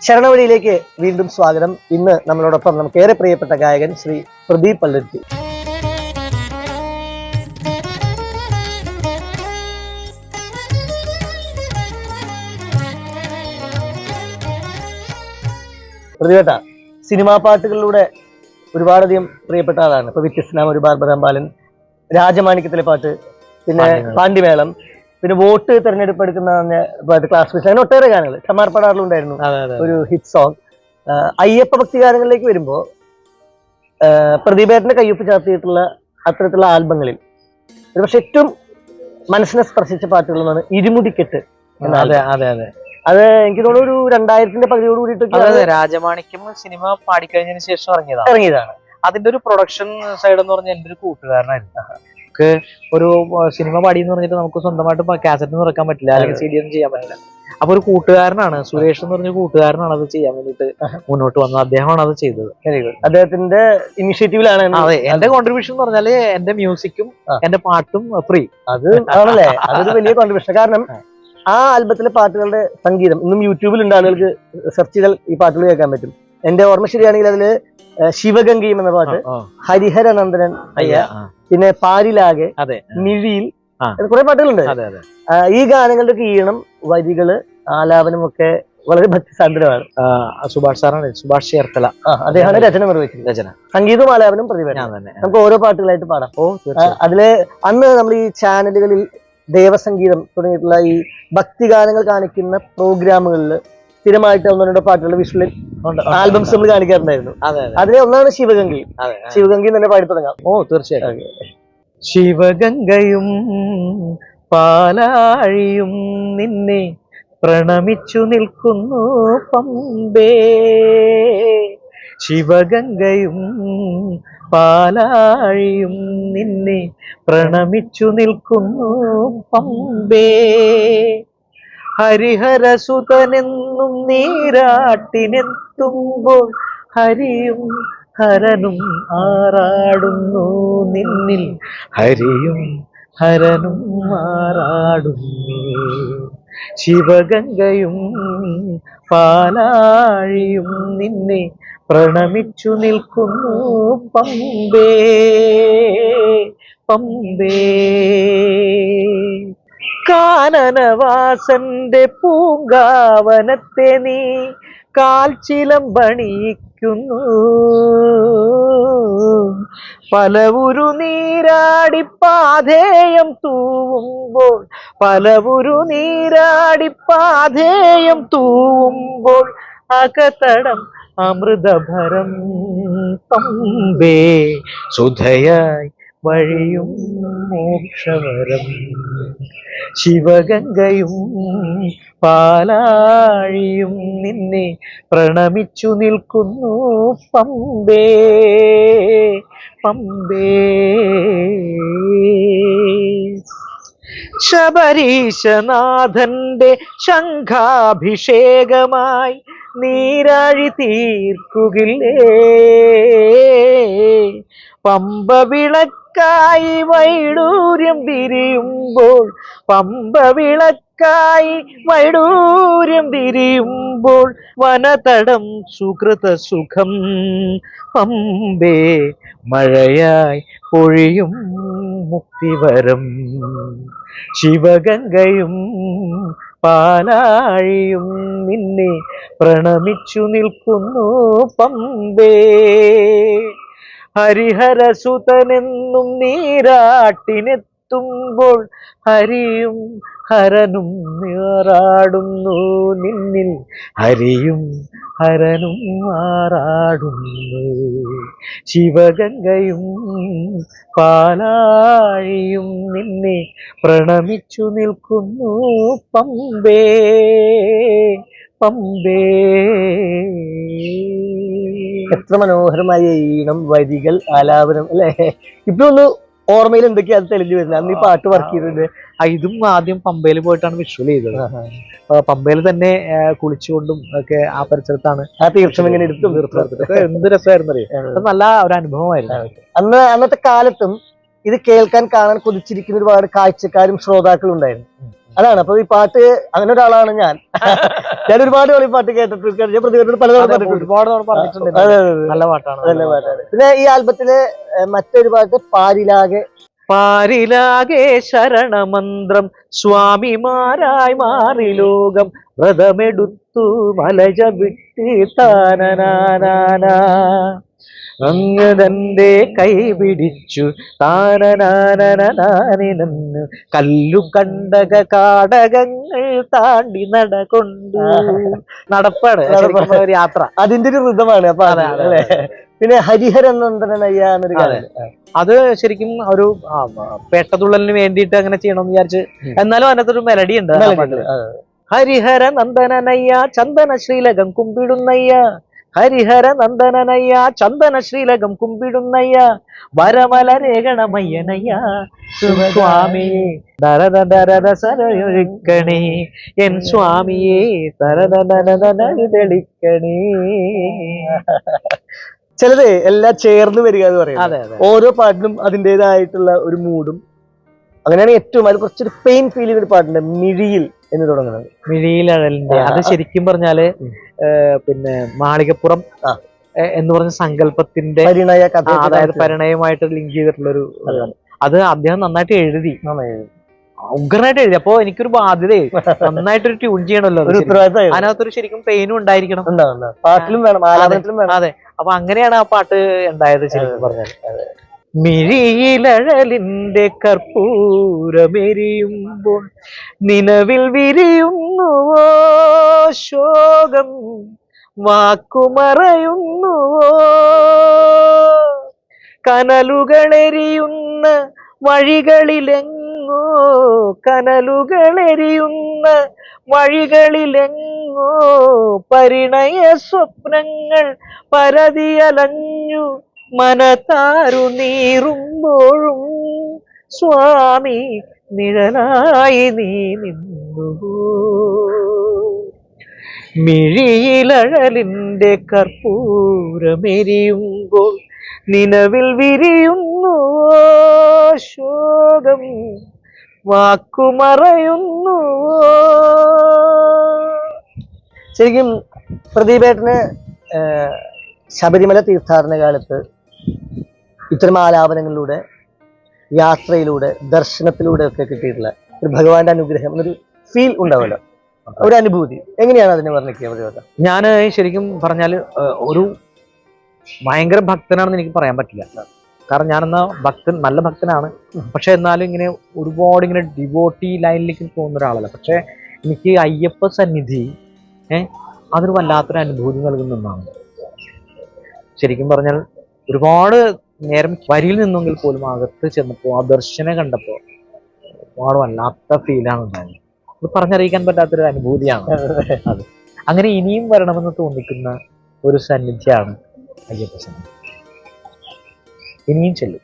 ശരണവഴിയിലേക്ക് വീണ്ടും സ്വാഗതം. ഇന്ന് നമ്മളോടൊപ്പം നമുക്ക് ഏറെ പ്രിയപ്പെട്ട ഗായകൻ ശ്രീ പ്രദീപ് പള്ളുരുത്തി. പ്രദീപേട്ട സിനിമാ പാട്ടുകളിലൂടെ ഒരുപാടധികം പ്രിയപ്പെട്ട ആളാണ്. ഇപ്പൊ വ്യത്യസ്തനാം ഒരു ബാർബറാമ്പാലൻ, രാജമാണിക്യത്തിലെ പാട്ട്, പിന്നെ പാണ്ടിമേളം, പിന്നെ വോട്ട് തെരഞ്ഞെടുപ്പ് എടുക്കുന്ന പാട്ട്, ക്ലാസ് ഫിഷ്, അങ്ങനെ ഒട്ടേറെ ഗാനങ്ങൾ ചമാർപ്പടാറിലുണ്ടായിരുന്നു. ഒരു ഹിറ്റ് സോങ്. അയ്യപ്പ ഭക്തി ഗാനങ്ങളിലേക്ക് വരുമ്പോ പ്രദീപേട്ടന്റെ കയ്യൊപ്പ് ചാർത്തിയിട്ടുള്ള അത്തരത്തിലുള്ള ആൽബങ്ങളിൽ ഒരുപക്ഷെ ഏറ്റവും മനസ്സിനെ സ്പർശിച്ച പാട്ടുകൾ എന്നാണ് ഇരുമുടിക്കെട്ട്. അത് എനിക്ക് തോന്നുന്നു ഒരു 2000-ന്റെ പകുതിയോട് കൂടിയിട്ട് രാജമാണിക്യം സിനിമ പാടിക്കഴിഞ്ഞതിന് ശേഷം ഇറങ്ങിയതാണ്. അതിന്റെ ഒരു പ്രൊഡക്ഷൻ സൈഡ് എന്ന് പറഞ്ഞാൽ എന്റെ ഒരു കൂട്ടുകാരനായിരുന്നു. നമുക്ക് ഒരു സിനിമ പാടി എന്ന് പറഞ്ഞിട്ട് നമുക്ക് സ്വന്തമായിട്ട് കാസറ്റ് ഇറക്കാൻ പറ്റില്ല, അല്ലെങ്കിൽ CD ഒന്നും ചെയ്യാൻ പറ്റില്ല. അപ്പൊ ഒരു കൂട്ടുകാരനാണ്, സുരേഷ് എന്ന് പറഞ്ഞ കൂട്ടുകാരനാണ് അത് ചെയ്യാൻ വേണ്ടിട്ട് മുന്നോട്ട് വന്നത്. അദ്ദേഹമാണ് അത് ചെയ്തത്. അദ്ദേഹത്തിന്റെ ഇനിഷ്യേറ്റീവിലാണ്. അതെ, എന്റെ കോൺട്രിബ്യൂഷൻ എന്ന് പറഞ്ഞാല് എന്റെ മ്യൂസിക്കും എന്റെ പാട്ടും ഫ്രീ. അത് ആണല്ലേ, അതൊരു വലിയ കോൺട്രിബ്യൂഷൻ. കാരണം ആ ആൽബത്തിലെ പാട്ടുകളുടെ സംഗീതം ഇന്നും യൂട്യൂബിലുണ്ട്, ആളുകൾക്ക് സെർച്ച് ചെയ്താൽ ഈ പാട്ടുകൾ കേൾക്കാൻ പറ്റും. എന്റെ ഓർമ്മ ശരിയാണെങ്കിൽ അതില് ശിവഗംഗയും എന്ന പാട്ട്, ഹരിഹരനന്ദനൻ അയ്യ, പിന്നെ പാരിലാകെ, മിഴിയിൽ, കുറെ പാട്ടുകളുണ്ട്. ഈ ഗാനങ്ങളുടെ ഈണം, വരികള്, ആലാപനം ഒക്കെ വളരെ ഭക്തിസാന്ദ്രമാണ്. സുഭാഷ് സാറാണ്, സുഭാഷ് ചേർത്തല, അദ്ദേഹമാണ് രചന നിർവഹിച്ചത്. സംഗീതവും ആലാപനം പ്രതിഭയാണ്. നമുക്ക് ഓരോ പാട്ടുകളായിട്ട് പാടാം. അതില് അന്ന് നമ്മൾ ഈ ചാനലുകളിൽ ദേവസംഗീതം തുടങ്ങിയിട്ടുള്ള ഈ ഭക്തിഗാനങ്ങൾ കാണിക്കുന്ന പ്രോഗ്രാമുകളിൽ സ്ഥിരമായിട്ട് ഒന്നോ പാട്ടുകൾ വിഷ്വൽ ആൽബംസ് നമ്മൾ കാണിക്കാറുണ്ടായിരുന്നു. അതിലെ ഒന്നാണ് ശിവഗംഗി. ശിവഗംഗയും തന്നെ പാടി തുടങ്ങാം. തീർച്ചയായിട്ടും. ശിവഗംഗയും പാലാഴിയും നിന്നെ പ്രണമിച്ചു നിൽക്കുന്നു പമ്പേ, ശിവഗംഗയും പാലാഴിയും നിന്നെ പ്രണമിച്ചു നിൽക്കുന്നു പമ്പേ, ഹരിഹരസുതനെന്നും നീരാട്ടിനെത്തുമ്പോൾ ഹരിയും ഹരനും ആറാടുന്നു നിന്നിൽ, ഹരിയും ഹരനും ആറാടുന്നു, ശിവഗംഗയും പാലാഴിയും നിന്നെ പ്രണമിച്ചു നിൽക്കുന്നു പമ്പേ, പമ്പേ. കാനനവാസന്റെ പൂങ്കാവനത്തെ നീ കാൽച്ചിലമ്പണിയിക്കുന്നു, പലവുരു നീരാടി പാധേയം തൂവുമ്പോൾ, പലവുരു നീരാടി പാധേയം തൂവുമ്പോൾ അകതടം അമൃതഭരം പമ്പേ, സുധയായി വഴിയും മോക്ഷവരം, ശിവഗംഗയും പാലാഴിയും നിന്നെ പ്രണമിച്ചു നിൽക്കുന്നു പമ്പേ, പമ്പേ. ശബരീശനാഥന്റെ ശംഖാഭിഷേകമായി നീരാഴി തീർക്കുകില്ലേ, പമ്പ വിളക്കായി വൈഡൂര്യം വിരിയുമ്പോൾ, പമ്പ വിളക്കായി വൈഡൂര്യം വിരിയുമ്പോൾ വനതടം സുകൃത സുഖം പമ്പേ, മഴയായി പൊഴിയും മുക്തിവരം, ശിവഗംഗയും പാലാഴിയും നിന്നെ പ്രണമിച്ചു നിൽക്കുന്നു പമ്പേ, ഹരിഹരസുതനെന്നും നീരാട്ടിനെത്തുമ്പോൾ ഹരിയും ഹരനും ആറാടുന്നു നിന്നിൽ, ഹരിയും ഹരനും ആറാടുന്നു, ശിവഗംഗയും പാലാഴിയും നിന്നെ പ്രണമിച്ചു നിൽക്കുന്നു പമ്പേ, പമ്പേ. എത്ര മനോഹരമായ ഈണം, വരികൾ, ആലാപനം അല്ലെ. ഇപ്പൊ ഒന്ന് ഓർമ്മയിൽ എന്തൊക്കെയാ അത് തെളിഞ്ഞു വരുന്നത്? അന്ന് ഈ പാട്ട് വർക്ക് ചെയ്തത് ഇതും ആദ്യം പമ്പയിൽ പോയിട്ടാണ് വിഷ്വൽ ചെയ്തത്. പമ്പയിൽ തന്നെ കുളിച്ചുകൊണ്ടും ഒക്കെ ആ പരിസരത്താണ് ആ തീർത്ഥം ഇങ്ങനെ എടുത്തും എന്ത് രസമായിരുന്നു അറിയാം. അത് നല്ല ഒരു അനുഭവമായിരുന്നു. അന്നത്തെ കാലത്തും ഇത് കേൾക്കാൻ കാണാൻ കൊതിച്ചിരിക്കുന്ന ഒരുപാട് കാഴ്ചക്കാരും ശ്രോതാക്കളും ഉണ്ടായിരുന്നു. അതാണ്. അപ്പൊ ഈ പാട്ട് അങ്ങനെ ഒരാളാണ് ഞാൻ. ഞാൻ ഒരുപാട് തവണ ഈ പാട്ട് കേട്ടിട്ടുണ്ട്. ഞാൻ പ്രതികരണം പലതവണ പറഞ്ഞിട്ടുണ്ട്. ഒരുപാട് തവണ പറഞ്ഞിട്ടുണ്ട്. നല്ല പാട്ടാണ്. നല്ല പാട്ടാണ്. പിന്നെ ഈ ആൽബത്തിലെ മറ്റൊരു പാട്ട് പാരിലാകെ ശരണമന്ത്രം സ്വാമിമാരായി മാറി ലോകം വ്രതമെടുത്തു മലജ വിട്ട് താനനാനാന അങ്ങ് തന്റെ കൈ പിടിച്ചു താനനാനനാനിനു കല്ലു കണ്ടക കാടകങ്ങൾ താണ്ടി നടകൊണ്ടു. നടപ്പാണ് ഒരു യാത്ര. അതിന്റെ ഒരു ഋതമാണ്. അപ്പൊ അല്ലേ. പിന്നെ ഹരിഹരൻ നന്ദനയ്യ എന്നൊരു ഗാനം. അത് ശരിക്കും ഒരു പേട്ടതുള്ളലിന് വേണ്ടിയിട്ട് അങ്ങനെ ചെയ്യണമെന്ന് വിചാരിച്ച്, എന്നാലും അതിനകത്തൊരു മെലഡി ഉണ്ട്. ഹരിഹര നന്ദനയ്യ ചന്ദന ശ്രീലകം കുമ്പിടുന്നയ്യ, ഹരിഹര നന്ദനയ്യ ചന്ദന ശ്രീലകം കുമ്പിടുന്നയ്യ, വരമല രേഖണമയ്യനയ്യ സ്വാമിയെ ദരദ ദരദ സരയൊഴുക്കണേ എൻ സ്വാമിയെ ദരദ ദരദ തെളിക്കണേ. ചിലത് എല്ലാം ചേർന്ന് വരിക എന്ന് പറയുന്നത്. ഓരോ പാട്ടിനും അതിൻ്റെതായിട്ടുള്ള ഒരു മൂഡും. അങ്ങനെയാണ് ഏറ്റവും അതിൽ കുറച്ചൊരു പെയിൻ ഫീലിംഗ് ഒരു പാട്ടുണ്ട്, മിഴിയിൽ എന്ന് തുടങ്ങുന്നത്. മിഴിയിലഴലിന്റെ അത് ശരിക്കും പറഞ്ഞാല് പിന്നെ മാളികപ്പുറം എന്ന് പറഞ്ഞ സങ്കല്പത്തിന്റെ അതായത് പരിണയമായിട്ട് ലിങ്ക് ചെയ്തിട്ടുള്ള ഒരു അത് അദ്ദേഹം നന്നായിട്ട് എഴുതി, ഉഗ്രനായിട്ട് എഴുതി. അപ്പൊ എനിക്കൊരു ബാധ്യതയായി നന്നായിട്ടൊരു ട്യൂൺ ചെയ്യണമല്ലോ. അതിനകത്തൊരു ശരിക്കും പെയിനും ഉണ്ടായിരിക്കണം, പാട്ടിലും വേണം, ആലാപനത്തിലും വേണം. അതെ. അപ്പൊ അങ്ങനെയാണ് ആ പാട്ട് ഉണ്ടായത് ശരിക്കും പറഞ്ഞാൽ. മിഴിയിലഴലിന്റെ കർപ്പൂരമെരിയുമ്പോൾ നിലവിൽ വിരിയുന്നുവോ ശോകം, വാക്കുമറയുന്നുവോ കനലുകളെരിയുന്ന വഴികളിലെങ്ങോ, കനലുകളെരിയുന്ന വഴികളിലെങ്ങോ പരിണയ സ്വപ്നങ്ങൾ പരതിയലഞ്ഞു മനതാരു നീറുമ്പോഴും സ്വാമി നിഴലായി നീ നിന്നു. മിഴിയിലഴലിന്റെ കർപ്പൂരമെരിയുമ്പോൾ നിലവിൽ വിരിയുന്നു ശോകം, വാക്കുമറയുന്നു. ശരിക്കും പ്രദീപേട്ടന് ശബരിമല തീർത്ഥാടന കാലത്ത് ഇത്തരം ആലാപനങ്ങളിലൂടെ, യാത്രയിലൂടെ, ദർശനത്തിലൂടെ ഒക്കെ കിട്ടിയിട്ടുള്ള ഒരു ഭഗവാന്റെ അനുഗ്രഹം എന്നൊരു ഫീൽ ഉണ്ടാവുമല്ലോ, ഒരു അനുഭൂതി. എങ്ങനെയാണ് അതിനെ വർണ്ണിക്കുക? ഞാൻ ശരിക്കും പറഞ്ഞാല് ഒരു ഭയങ്കര ഭക്തനാണെന്ന് എനിക്ക് പറയാൻ പറ്റില്ല. കാരണം ഞാനെന്നാ നല്ല ഭക്തനാണ്. പക്ഷെ എന്നാലും ഇങ്ങനെ ഒരുപാട് ഇങ്ങനെ ഡിവോട്ടി ലൈനിലേക്ക് പോകുന്ന ഒരാളല്ല. പക്ഷെ എനിക്ക് അയ്യപ്പ സന്നിധി അതൊരു വല്ലാത്തൊരു അനുഭൂതി നൽകുന്ന ഒന്നാണ്. ശരിക്കും പറഞ്ഞാൽ ഒരുപാട് നേരം വരിയിൽ നിന്നെങ്കിൽ പോലും അകത്ത് ചെന്നപ്പോൾ ആ ദർശനം കണ്ടപ്പോൾ ഒരുപാട് വല്ലാത്ത ഫീലാണ് ഉണ്ടായത്. അത് പറഞ്ഞറിയിക്കാൻ പറ്റാത്തൊരു അനുഭൂതിയാണ് അത്. അങ്ങനെ ഇനിയും വരണമെന്ന് തോന്നിക്കുന്ന ഒരു സന്നിധിയാണ് അയ്യപ്പ സന്നിധി. ഇനിയും ചെല്ലും.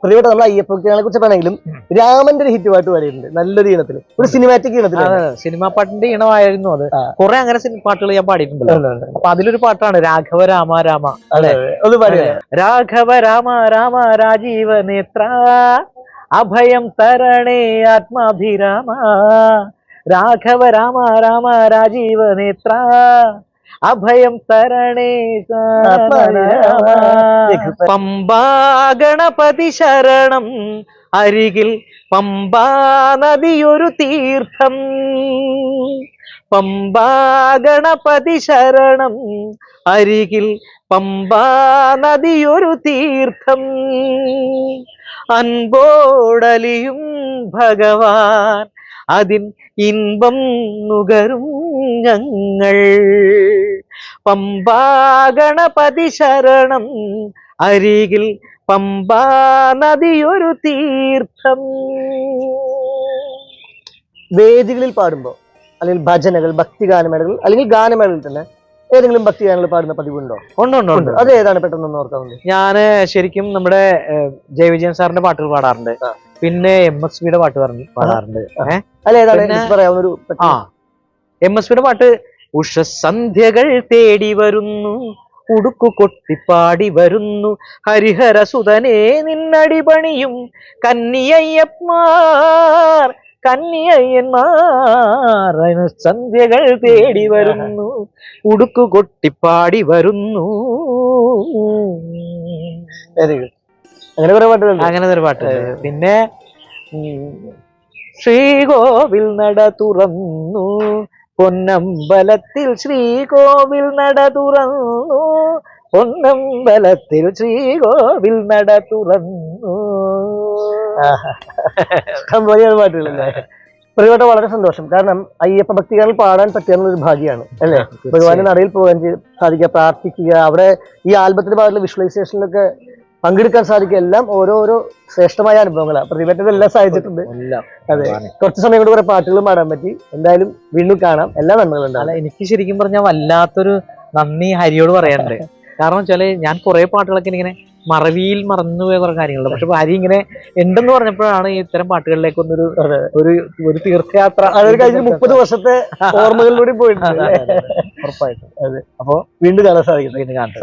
പ്രതിപക്ഷ നമ്മൾ അയ്യപ്പനെ കുറിച്ച് പറയണെങ്കിലും രാമന്റെ ഒരു ഹിറ്റ് പാട്ട് പാടിയിട്ടുണ്ട്, നല്ലൊരു ഈണത്തില്, ഒരു സിനിമാറ്റിക് ഈണത്തിൽ. സിനിമാ പാട്ടിന്റെ ഈണമായിരുന്നു അത്. കുറെ അങ്ങനെ പാട്ടുകൾ ഞാൻ പാടിയിട്ടുണ്ടല്ലോ. അപ്പൊ അതിലൊരു പാട്ടാണ് രാഘവ രാമ രാമ. രാഘവ രാമ രാമ രാജീവ നേത്ര അഭയം തരണേ ആത്മാഭിരാമ, രാഘവ രാമ രാമ രാജീവ നേത്ര അഭയം തരണേ. പമ്പാ ഗണപതി ശരണം അരികിൽ പമ്പാ നദിയൊരു തീർത്ഥം, പമ്പാ ഗണപതി ശരണം അരികിൽ പമ്പാ നദിയൊരു തീർത്ഥം, അൻപോടലിയും ഭഗവാൻ അതിൻ ഇൻപം നുകരും ഞങ്ങൾ, പമ്പാ ഗണപതി ശരണം അരികിൽ പമ്പാ നദിയൊരു തീർത്ഥം. വേദികളിൽ പാടുമ്പോ അല്ലെങ്കിൽ ഭജനകൾ, ഭക്തിഗാനമേളകൾ അല്ലെങ്കിൽ ഗാനമേളകളിൽ തന്നെ ഏതെങ്കിലും ഭക്തിഗാനങ്ങൾ പാടുന്ന പതിവുണ്ടോ? ഉണ്ട്. അത് ഏതാണ് പെട്ടെന്ന് ഓർക്കാവുന്നത്? ഞാന് ശരിക്കും നമ്മുടെ ജയവിജയൻ സാറിന്റെ പാട്ടുകൾ പാടാറുണ്ട്. പിന്നെ MSVയുടെ പാട്ട് പാടാറുണ്ട്. MSVയുടെ പാട്ട് ഉഷസന്ധ്യകൾ തേടി വരുന്നു ഉടുക്കു കൊട്ടിപ്പാടി വരുന്നു ഹരിഹര സുതനേ നിന്നടി പണിയും കന്നിയയ്യന്മാർ സന്ധ്യകൾ തേടി വരുന്നു ഉടുക്കു കൊട്ടിപ്പാടി വരുന്നു. Very good. അങ്ങനെ കുറെ പാട്ടുകളുണ്ട്. അങ്ങനെ ഒരു പാട്ടുണ്ട്. പിന്നെ ശ്രീകോവിൽ നട തുറന്നു പൊന്നമ്പലത്തിൽ ശ്രീകോവിൽ നട തുറന്നു പൊന്നമ്പലത്തിൽ ശ്രീകോവിൽ നട തുറന്നു. പാട്ടുകളല്ലേ. പ്രിയപ്പെട്ട വളരെ സന്തോഷം. കാരണം അയ്യപ്പ ഭക്തികൾ പാടാൻ പറ്റുന്ന ഒരു ഭാഗ്യമാണ് അല്ലേ. ഭഗവാന്റെ നടയിൽ പോകാൻ സാധിക്കുക, പ്രാർത്ഥിക്കുക, അവിടെ ഈ ആൽബത്തിന്റെ ഭാഗത്തുള്ള വിഷ്വലൈസേഷനിലൊക്കെ പങ്കെടുക്കാൻ സാധിക്കുക. എല്ലാം ഓരോരോ ശ്രേഷ്ഠമായ അനുഭവങ്ങളാണ്. പ്രതിഭറ്റത് എല്ലാം സാധിച്ചിട്ടുണ്ട്. അതെ, കുറച്ച് സമയം കൊണ്ട് കുറെ പാട്ടുകൾ പാടാൻ പറ്റി. എന്തായാലും വീണ്ടും കാണാം. എല്ലാ നന്മകളുണ്ട്. അല്ല, എനിക്ക് ശരിക്കും പറഞ്ഞാൽ വല്ലാത്തൊരു നന്ദി ഹരിയോട് പറയാനുണ്ട്. കാരണം വെച്ചാല് ഞാൻ കുറെ പാട്ടുകളൊക്കെ ഇങ്ങനെ മറവിയിൽ മറന്നുപോയ കുറെ കാര്യങ്ങളുണ്ട്. പക്ഷെ ഹരി ഇങ്ങനെ ഉണ്ടെന്ന് പറഞ്ഞപ്പോഴാണ് ഇത്തരം പാട്ടുകളിലേക്ക് ഒന്നൊരു ഒരു തീർത്ഥയാത്ര. അതൊരു കഴിഞ്ഞ 30 വർഷത്തെ ഓർമ്മകളിലൂടെ പോയിട്ടുണ്ട്. ഉറപ്പായിട്ടും. അതെ. അപ്പോ വീണ്ടും കാണാൻ സാധിക്കും. വീണ്ടും കാണാം.